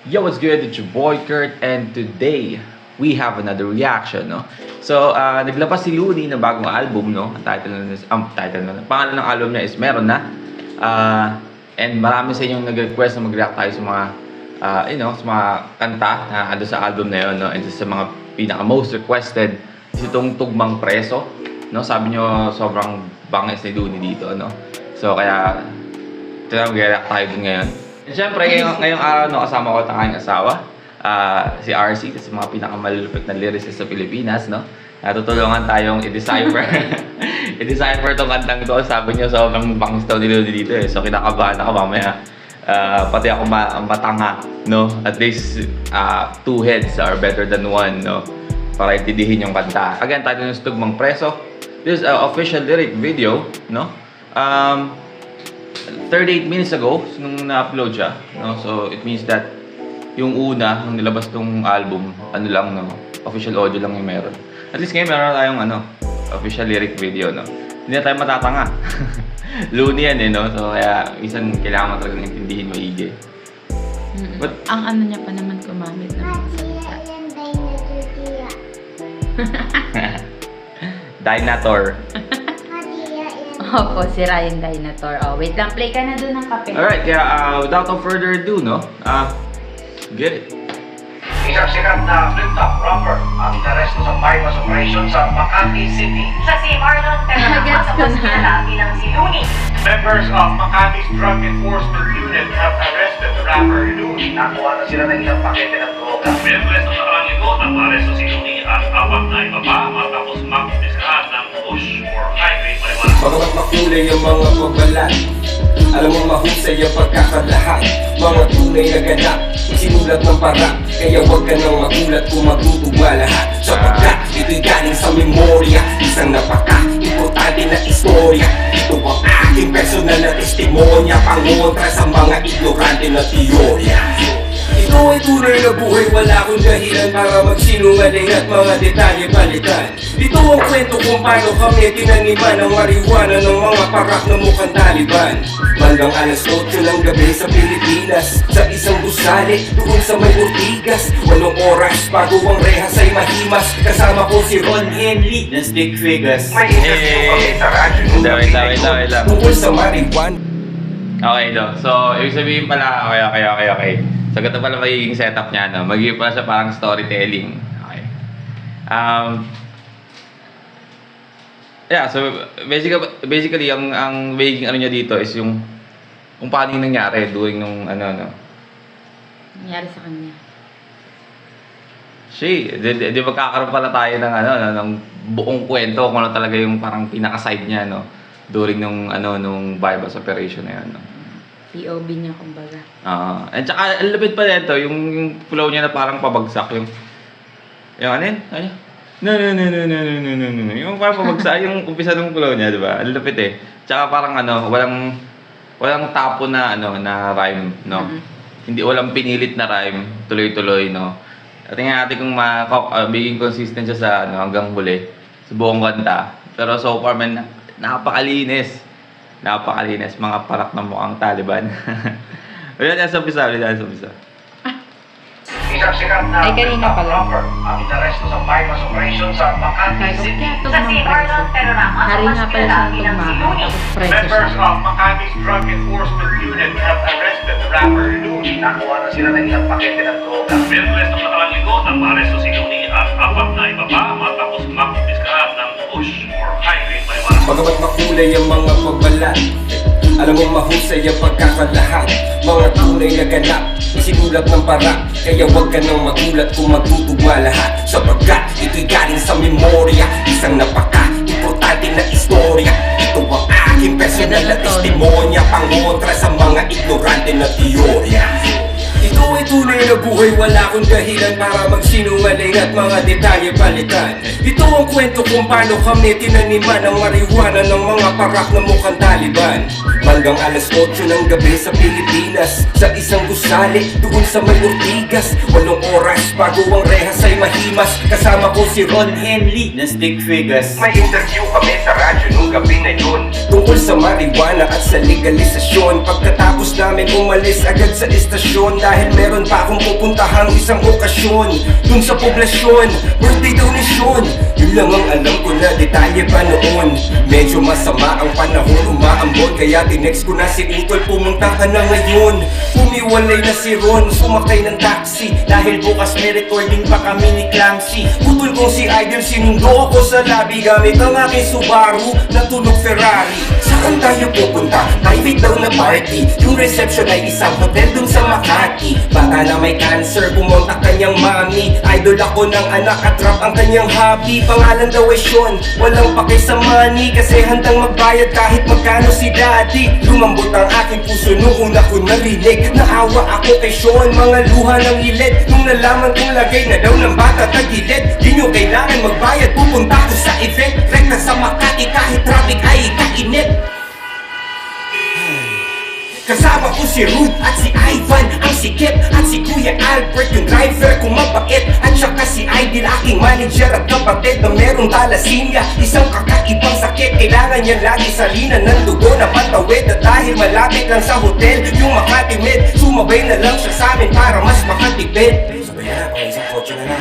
Yo, what's good? It's your boy Kurt, and today we have another reaction, no? So, naglabas si Looney ng bagong album, no? Ang pangalan ng album niya is Meron Na. And marami sa inyong nag-request na mag-react tayo sa mga, sa mga kanta na ando sa album na yun, no? And sa mga pinaka-most requested is itong Tugmang Preso, no? Sabi nyo, sobrang bangis ni Looney dito, no? So, kaya, ito na mag-react tayo dun ngayon. And syempre, ngayong araw, no, kasama ko ang aking asawa, si RC, kasi mga pinakamalulupit na lyricist sa Pilipinas, no? Natutulungan tayong i-decipher. I-decipher tong kantang to. Sabi niya, sobrang bangis daw ni Looney dito eh. So, kinakabahan ako mamaya. Pati ako matanga, no? At least, two heads are better than one, no? Para intindihin yung kanta. Again, tayo ng Tugmang Preso. This is an official lyric video, no? 38 minutes ago, nung na-upload siya, no? So, it means that yung una, nung nilabas tong album, official audio lang yung meron. At least ngayon meron tayong, official lyric video, no? Hindi na tayo matatanga. Looney yan, eh, no? So, kaya, minsan kailangan mo talagang intindihin maigi. But, ang niya pa naman gumamit ng Dinator. Opo, si Ryan Dinator. Oh, wait lang, play ka na doon ng kape. Alright, kaya without further ado, no? Get it. Isang sikat na flip-top rapper ang inaresto sa bypass operation sa Makati City. Siya si Marlon Terranama sa mas kilala bilang si Looney. Members of Makati's Drug Enforcement Unit have arrested the rapper Looney. Nakuha na sila ng ilang pakete ng droga. Miyerkules ng nakarang linggo, nag-aresto si Looney at apat na iba pa matapos mag-discuss ng push for highway marijuana. Bagamat makulay ang mga pagbalat, alam mo mahusay ang pagkakalahat. Mga tunay na ganap, sinulat ng para. Kaya huwag ka nang magulat kung magtutugma lahat. Sapagkat ito'y galing sa memorya, isang napaka-importante na istorya. Ito ang aking personal na testimonya, pangontra sa mga ignorante na teorya. Ito ay tunay na buhay, wala akong dahilan para magsinungaling at mga detalye balikan. Dito ang kwento kung paano kami tinaniman ang marijuana ng mga parak na mukhang Taliban. Hanggang alas 8 ng gabi sa Pilipinas, sa isang gusali doon sa may Ortigas. 8 oras bago ang rehas ay mahimas, kasama ko si Ron Henley ng Stick Figures. May interview kami sa radyo nung gabi na Wait lang. Tungkol sa marijuana. Okay, no? So, ibig sabihin pala, okay. So, ganito pala magiging setup niya, no? Magiging pala siya parang storytelling. Okay. So, basically ang magiging niya dito is yung kung paano yung nangyari during nung, nangyari sa kanya. Di magkakaroon pala tayo ng, ng buong kwento kung ano talaga yung parang pinaka-side niya, no? During nung, nung bypass operation na yun, no? POV niya, kumbaga. And tsaka, ang lapit pa nito, yung flow niya na parang pabagsak, yung ano yun? No. Yung parang pabagsak, yung umpisa ng flow niya, di ba? Ang lapit eh. Tsaka parang walang tapo na, na rhyme, no? Hindi, walang pinilit na rhyme, tuloy-tuloy, no? At tingnan natin kung magiging consistent siya sa, hanggang huli, sa buong kanta. Pero so far, man, napakalinis, mga parak na mukhang Taliban. Wala sa umpisa. Isang sikat na Ay, kanina flip-top pala. rapper ang inaresto sa bypass operation sa Makati City. Siya si Marlon Terranama sa Hari mas nga pala kilala siyang bilang si tugma, Looney. tapos preso Members siya. of Makati's Drug Enforcement Unit have arrested the rapper Looney. Nakuha na sila ng ilang pakete ng droga. Miyerkules ng nakarang linggo, nag-aresto si Looney at apat na iba pa matapos mag-discuss ng push for highway marijuana. Bagamat makulay ang mga pagbalat, alam mo mahusay ang pagkakalahat. Mga tunay na ganap, sinulat ng para. Kaya huwag ka nang magulat kung magtutugma lahat. Sapagkat ito'y galing sa memorya, isang napaka-importante na istorya. Ito ang aking personal na testimonya, pangontra sa mga ignorante na teorya. Ito ay tunay na buhay, wala akong dahilan para magsinungaling at mga detalye balikan. Ito ang kwento kung paano kami tinaniman ang marijuana ng mga parak na mukhang Taliban. Hanggang alas 8 ng gabi sa Pilipinas, sa isang gusali doon sa may Ortigas. 8 oras bago ang rehas ay mahimas, kasama ko si Ron Henley ng Stick Figures. May interview kami sa radyo nung gabi na yun. Tungkol sa marijuana at sa legalisasyon. Pagkatapos namin umalis agad sa istasyon, dahil meron pa akong pupuntahang isang okasyon dun sa poblasyon, birthday daw ni Sean. Yun lang ang alam ko na detalye pa noon. Medyo masama ang panahon, umaambon, kaya tinext ko na si Utol, pumunta ka na ngayon. Umiwalay na si Ron, sumakay ng taxi, dahil bukas may recording pa kami ni Clamsy. Utol kong si Idol, sinundo ako sa lobby gamit ang aking Subaru na tunog Ferrari. Saan tayo pupunta? Private daw na party. Yung reception ay isang hotel dun sa Makati. Bata na may cancer, pumunta kanyang mami. Idol ako ng anak at rap ang kanyang hobby. Pangalan daw ay Sean, walang pake sa money, kasi handang magbayad kahit magkano si daddy. Lumambot ang aking puso nung una ko narinig. Naawa ako kay Sean, mga luha ng ilid. Nung nalaman kong lagay na daw ng bata tagilid. Di nyo kailangan magbayad, pupunta ko sa event. Rekta sa Makati kahit traffic ay kainit. Kasama ko si Ruth at si Ivan, ang sikip, at si Kuya Albert, yung driver kong mabait. At saka si Idol, aking manager at kapatid na merong thalassemia, isang kakaibang sakit. Kailangan niya lagi salinan ng dugo na patawid. At dahil malapit lang sa hotel yung Makati Med, sumabay na lang siya sa amin para mas makatipid. Sabay na, pang isang kotse na na.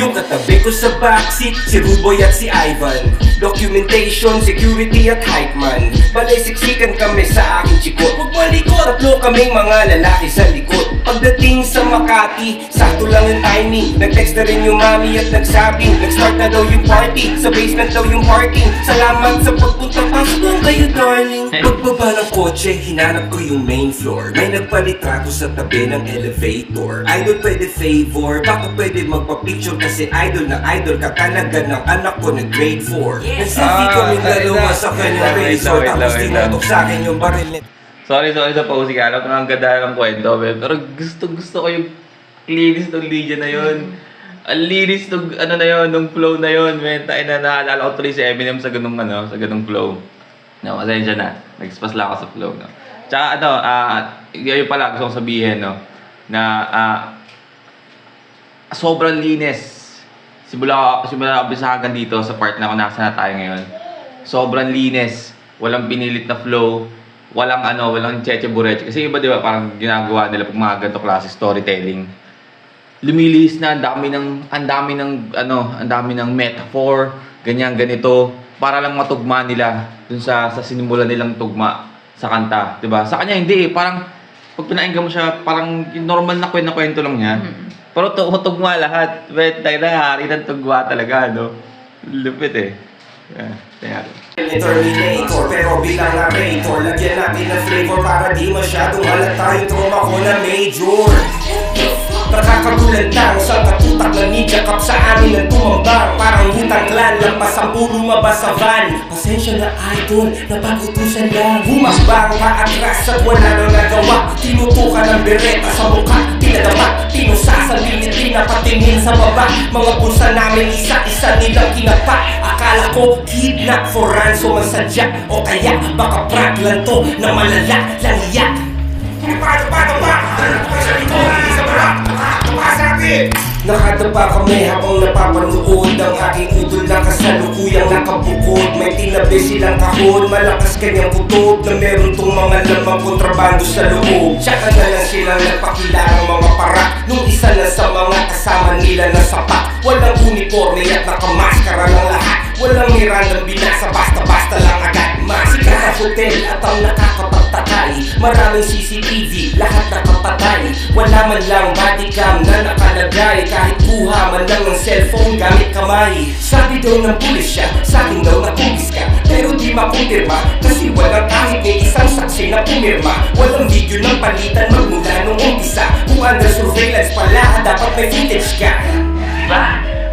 Yung katabi ko sa backseat, si Ruboy at si Ivan. Documentation, security at hype man. Balay siksikan kami sa aking chikot. Huwag malikot, tatlo kaming mga lalaki sa likod. Pagdating sa Makati, sakto lang yung timing. Nag-text na rin yung mami at nagsabing nag-start na daw yung party, sa basement daw yung parking. Salamat sa pagpunta, pasok lang kayo darling. Pagbaba ng kotse, hinanap ko yung main floor. May nagpalitrato sa tabi ng elevator. Idol pwede favor, baka pwede magpa-picture, kasi idol na idol ka talaga ng anak ko na grade 4. Nagselfie kami dalawa sa kanyang razor, tapos tinutok sa akin yung baril nito. Sorry sa pausing. Alam ko na ang ganda ng kwento, pero gusto ko yung linis ng linya na yun. Ang linis ng ano na yun, ng flow na yun, men. Tayo na naalala ko tuloy si Eminem sa ganung flow. No, pasensya na. Nag-spas lang ako sa flow, no. Tsaka yun pala gusto kong sabihin, no, na sobrang linis. Simula hanggang dito sa part na kung nasa na tayo ngayon. Sobrang linis. Walang pinilit na flow. Walang cheche bureche. Kasi iba, di ba, parang ginagawa nila pag mga ganito klase storytelling. Lumilihis na, ang dami ng metaphor, ganito, para lang matugma nila dun sa sinimulan nilang tugma sa kanta, di ba? Sa kanya hindi, parang pag pinainggan mo siya, parang normal na kwento lang niya. Pero tugma lahat. Wait, tayo na, hari ng tugma talaga, no? Lupit eh. Yeah, Terminator, pero bilang narrator, lagyan natin ng flavor para di masyadong halata yung trauma ko na major. Nakakagulat lang sa katutak na ninja cup sa amin ang tumambang. Parang hutang clan, lampas ang puro mabas sa van. Pasensya na idol, napag-utusan lang. Humambang paatras at wala nang nagawa. Tinutukan ng bereta sa mukha, pinadapat, pinusasan, pinapatingin sa baba. Mga bulsa namin isa-isa nilang kinapa. Akala ko kidnap for ransom ang sadya, o kaya baka prank lang to na malala lang iyak. Nakadapa kami habang napapanood ang aking idol na kasalukuyang nakabukod. May tinabi silang kahon, malakas kanyang putod na meron tong mga lamang kontrabando sa loob. Tsaka na lang silang nagpakilalang mga parak nung isa na sa mga kasama nila na sapak. Walang uniforme at nakamaskara ng lahat. Walang mirandang binasa, basta-basta lang agad. Masika sa hotel at ang nakakapagtatay. Maraming CCTV, lahat nakapatay. Wala man lang bodycam na nakalagay. Kahit kuha man lang ng cellphone gamit kamay. Sabi daw ng pulis siya, sakin daw na pulis ka. Pero di makumpirma, kasi walang kahit may isang saksi na pumirma. Walang video ng palitan magmula nung umpisa. Kung under surveillance pala, dapat may footage ka. Diba?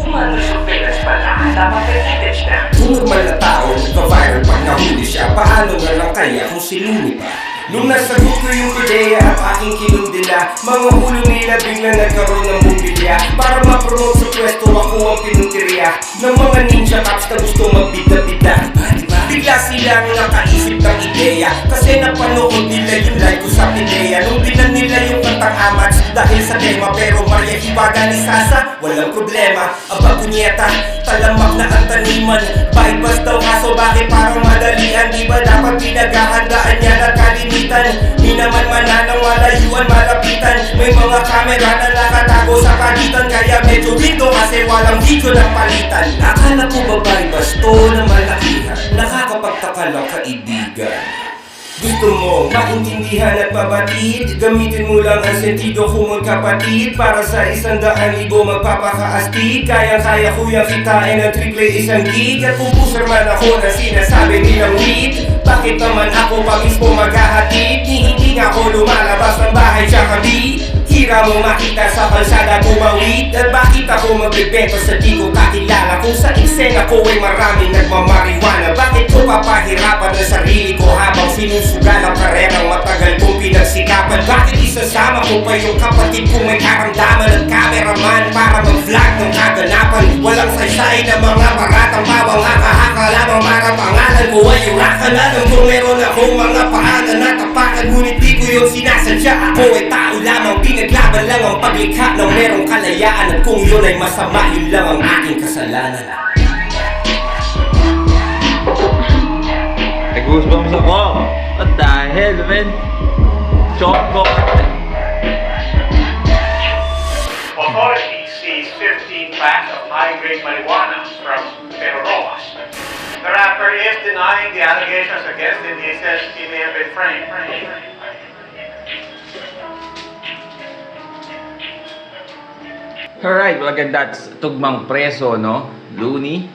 Kung under surveillance pala, dapat may footage na. Kung normal na tao, nagpa-viral pag nahuli siya, paano na lang kaya kung silumi pa? Nung nasagot ko yung ideya at aking kinundila, mga hulong nila bigla nagkaroon ng bumbilya. Para ma-promote sa pwesto, ako ang pinuntirya ng mga ninja cops na gusto magbida-bida. Diba? Bigla silang nakaisip ng ideya, kasi napanood nila yung live ko sa Pidea. Nung binan nila yung kantang Amats dahil sa tema, pero Maria Hibaga ni Sasa, walang problema. Aba kunyeta, talamak na ang taniman. Bypass daw kaso bakit parang madalian? Di ba dapat pinaghahandaan yan at kalimitan? Di naman mananang malayuan malapitan. May mga kamera na nakatago sa pagitan, kaya medyo window kasi walang video ng palitan. Akala ko ba bypass to na malakihan? Nakakapagtaka lang kaibigan. Gusto mo maintindihan at mabatid? Gamitin mo lang ang sentido kung magkapatid. Para sa 100,000 magpapakaastig, kaya-kaya ko yung kitain ng triple 1 gig. At kung pusher man ako na sinasabi nilang weed, bakit naman ako pa mismo maghahatid? Hindi nga ako lumalabas ng bahay tsaka beat. Hira mo makita sa kalsada tumawid. At bakit ako magbibento sa di ko kakilala? Kung sa eksena ko ay maraming nagmamariwana, bakit ko papahirapan ang sarili ko habang sinusugal ang karerang matagal kong pinagsikapan? Bakit isasama ko pa yung kapatid kong may karamdaman at cameraman para mag-vlog ng kaganapan? Walang saysay na mga baratang bawang haka-haka lamang para pangalan ko ay yung rakan. Alam ko meron akong mga paanan na tapakan, ngunit di ko yung sinasadya. Ako ay tao lamang, pinaglaban lang ang paglikha ng merong kalayaan. At kung yun ay masama, yun lang ang aking kasalanan. Goosebumps ako. What the hell, man? Short ko. Authorities seized 15 packs of high-grade marijuana from Pero Rojas. The rapper is denying the allegations against him. He says he may have been framed. Alright, well again, that's Tugmang Preso, no? Looney.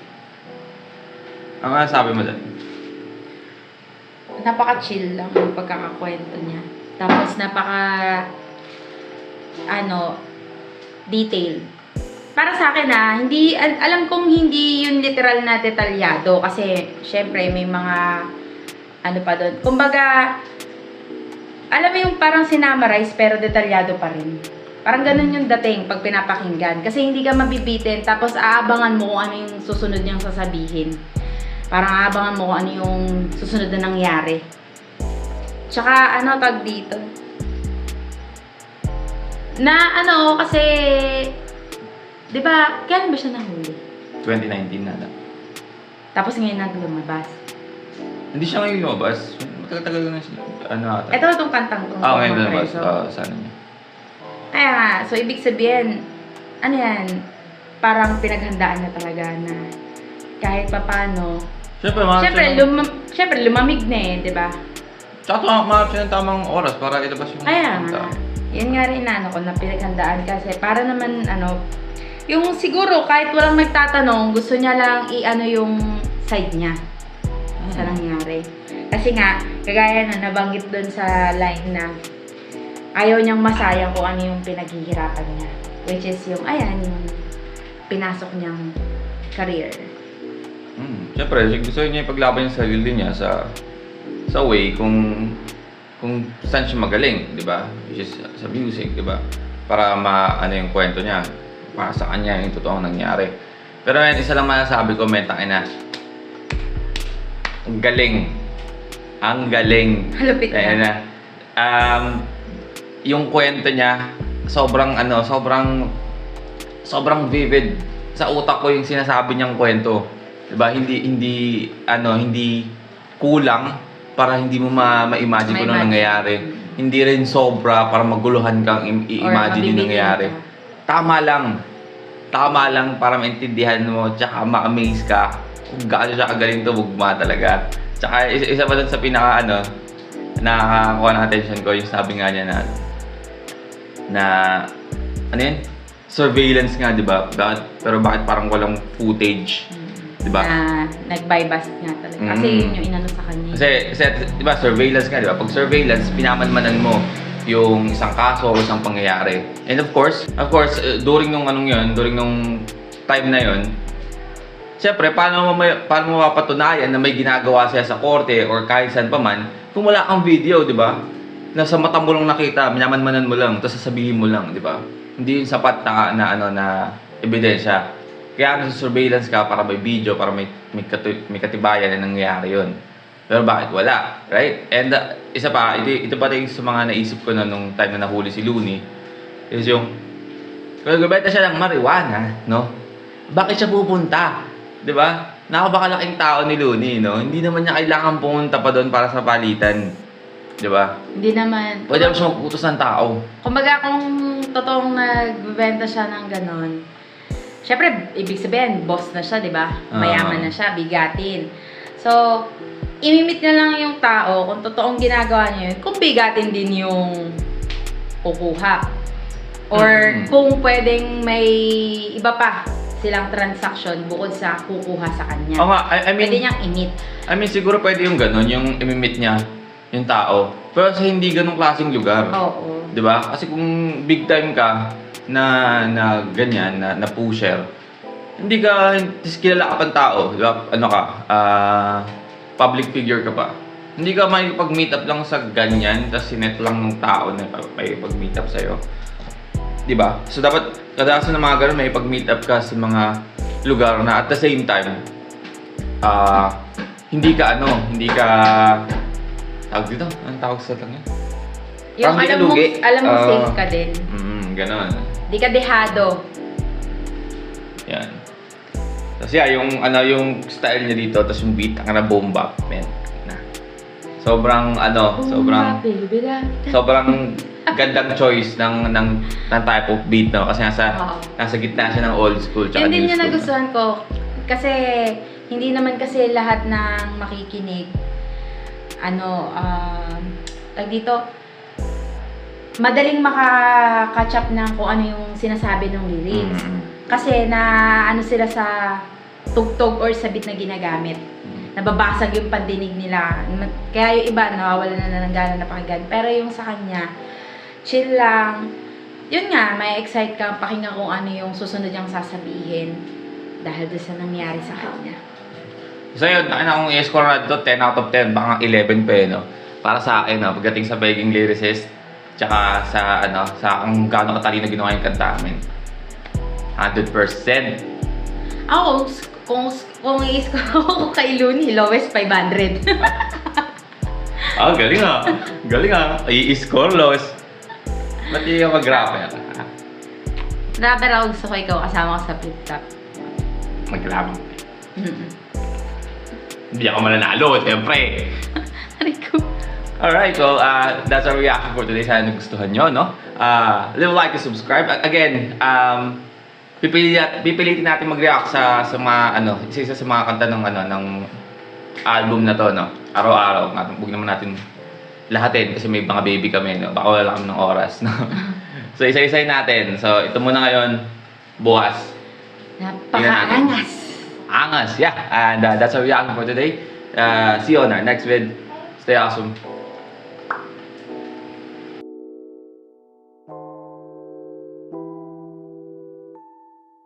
Ang sabi mo dyan? Napaka-chill lang yung pagkakakwento niya. Tapos detail. Para sa akin hindi, alam kong hindi yun literal na detalyado. Kasi, syempre, may mga, pa doon. Kumbaga, alam mo yung parang sinamarize pero detalyado pa rin. Parang ganun yung dating pag pinapakinggan. Kasi hindi ka mabibitin, tapos aabangan mo kung ano yung susunod niyang sasabihin. Parang aabangan mo kung ano yung susunod na nangyari. Tsaka, tag dito. Kasi, di ba, kailan ba siya nahuli? 2019 na. Tapos ngayon lumabas. Hindi siya ngayon lumabas. Matagal-tagal na siya. Ata. Ito itong kantang itong Ngayon lumabas. Preso. Sana niya. Kaya nga, so ibig sabihin, parang pinaghandaan na talaga na kahit papano. Siyempre, lumamig na di ba? Tsaka mahanap siya ng tamang oras para ilabas yung Kaya kanta. nga, yan nga rin ko na pinaghandaan kasi para naman, yung siguro kahit walang nagtatanong, gusto niya lang yung side niya sa nangyari. Kasi nga, kagaya na nabanggit doon sa line na ayaw niyang masayang kung ano yung pinaghihirapan niya. Which is yung pinasok niyang career. Siyempre, gusto niya ipaglaban yung sarili niya sa way kung saan siya magaling, di ba? Which is sa music, di ba? Para yung kwento niya. Para sa kanya yung totoong nangyari. Pero isa lang masasabi ko, ang galing. Ang galing. Halupit na. Yung kwento niya, sobrang vivid. Sa utak ko yung sinasabi niyang kwento. Diba? Hindi kulang para hindi mo ma-imagine kung ano nangyayari. Hindi rin sobra para maguluhan kang i-imagine yung nangyayari. Tama lang para maintindihan mo, tsaka ma-amaze ka kung gaano siya kagaling tumugma talaga. Tsaka isa pa dun sa pinaka nakakakuha ng attention ko, yung sabi nga niya na surveillance nga, di ba? Pero bakit parang walang footage? Di ba? Na nag-bypass nga talaga. Kasi yun yung inano sa kanya. Kasi di ba, surveillance nga, di ba? Pag surveillance, pinamanmanan mo yung isang kaso o isang pangyayari. And of course, during nung time na yun, siyempre, paano mo mapatunayan na may ginagawa siya sa korte or kahit saan pa man kung wala kang video, di ba? Nasa mata mo lang nakita, minamanmanan mo lang, tapos sasabihin mo lang, di ba? Hindi yung sapat na ebidensya. Kaya nasa-surveillance ka para may video, para may katibayan na nangyayari yun. Pero bakit wala? Right? And isa pa, ito pa rin sa mga naisip ko na nung time na nahuli si Looney, is yung, kung nagbebenta siya ng marijuana, no? Bakit siya pupunta? Di ba? Napakalaking tao ni Looney, no? Hindi naman niya kailangan pumunta pa doon para sa palitan. Di ba? Hindi naman. Pwede naman siya magputos ng tao. Kumbaga kung totoong nagbebenta siya ng ganon, syempre, ibig sabihin, boss na siya, di ba? Mayaman na siya, bigatin. So, imimit na lang yung tao kung totoong ginagawa niya yun, kung bigatin din yung kukuha. Or kung pwedeng may iba pa silang transaction bukod sa kukuha sa kanya. Oo nga, I mean, Pwede niyang imit. siguro pwede yung gano'n, yung imimit niya, yung tao. Pero sa hindi ganong klaseng lugar. Oo. Di ba? Kasi kung big time ka na ganyan, na pusher, hindi ka, kilala ka pang tao, di ba? Ano ka, public figure ka pa. Hindi ka may pag-meet up lang sa ganyan, tapos sinet lang ng tao na may pag-meet up sa'yo. Di ba? So dapat, kadalasan ng mga ganun, may pag-meet up ka sa mga lugar na at the same time, hindi ka, tawag dito? Anong tawag sa lang yan? Yung Parang di ka alam mo lugi. safe ka din. Ganon. Di ka dehado. Yan. Tapos yung style niya dito, tapos yung beat, ang bomba, man. Na. Sobrang gandang choice ng type of beat, no? Kasi nasa gitna siya ng old school tsaka Yun din new yung school. nagustuhan ko. Kasi, hindi naman kasi lahat ng makikinig, tag dito, madaling maka-catch up ng kung ano yung sinasabi ng lyrics. Kasi sila sa tugtog or sa beat na ginagamit. Nababasag yung pandinig nila. Kaya yung iba, nawawalan na ng gana na pakinggan. Pero yung sa kanya, chill lang. Yun nga, may excite ka pakinggan kung ano yung susunod niyang sasabihin dahil doon sa nangyari sa kanya. So yun, kung i-score na dito, 10 out of 10, baka 11 pa no? Para sa akin, no? Pagdating sa begging lyricist, tsaka sa kung gaano katalino ginawa yung kanta amin. 100%. Ako, kung i-score ako kay Looney, lowest 500. Galing Galing I-score lowest. Ba't hindi ka mag-rapper? Rapper ako, gusto ko ikaw kasama ko sa flip-top. Mag-rapper. Hindi ako mananalo, siyempre. Rico. Alright, well, that's our reaction for today. Sana nagustuhan nyo, no? Leave a like and subscribe. Again, pipilitin natin mag-react sa mga, isa sa mga kanta ng album na to, no? Araw-araw. Huwag naman natin lahatin kasi may mga baby kami, no? Baka wala kami ng oras, no? So, isa-isay natin. So, ito muna ngayon, bukas. Napaka-angas. Angas, yeah. And that's our reaction for today. See you on our next vid. Stay awesome.